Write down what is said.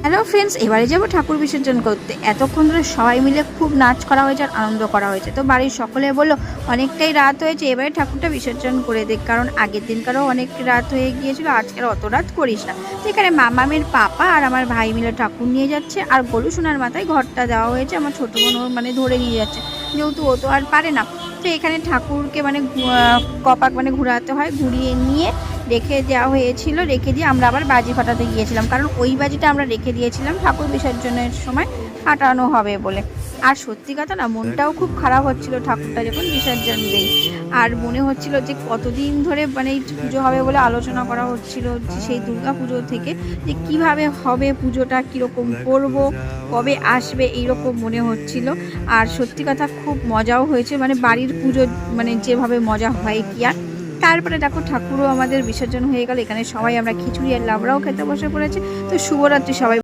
Hello friends, এবারে যাব ঠাকুর বিসর্জন করতে। এতক্ষণ ধরে সবাই মিলে খুব নাচ করা হয়েছে আর আনন্দ করা হয়েছে। তো বাড়ির সকলে বললো অনেকটাই রাত হয়েছে, এবারে ঠাকুরটা বিসর্জন করে দে, কারণ আগের দিনকারও অনেক রাত হয়ে গিয়েছিল, আজকের অত রাত করিস না। তো এখানে মামামের পাপা আর আমার ভাই মিলে ঠাকুর নিয়ে যাচ্ছে, আর গলু সোনার মাথায় ঘরটা দেওয়া হয়েছে। আমার ছোটো বোন ওর ধরে নিয়ে যাচ্ছে, যেহেতু ও তো আর পারে না। তো এখানে ঠাকুরকে কপাক ঘোরাতে হয়, ঘুরিয়ে নিয়ে রেখে দেওয়া হয়েছিল। রেখে দিয়ে আমরা আবার বাজি ফাটাতে গিয়েছিলাম, কারণ ওই বাজিটা আমরা রেখে দিয়েছিলাম ঠাকুর বিসর্জনের সময় ফাটানো হবে বলে। আর সত্যি কথা না, মনটাও খুব খারাপ হচ্ছিল ঠাকুরটা যখন বিসর্জন দেই। আর মনে হচ্ছিল যে কতদিন ধরে এই পুজো হবে বলে আলোচনা করা হচ্ছিল, সেই দুর্গা পুজো থেকে, যে কিভাবে হবে পুজোটা, কীরকম করব, কবে আসবে, এইরকম মনে হচ্ছিল। আর সত্যি কথা খুব মজাও হয়েছে, বাড়ির পুজো যেভাবে মজা হয় কি আর। তারপরে দেখো ঠাকুরও আমাদের বিসর্জন হয়ে গেল। এখানে সবাই আমরা খিচুড়ি আর লাবড়াও খেতে বসে পড়েছে। তো শুভরাত্রি সবাই।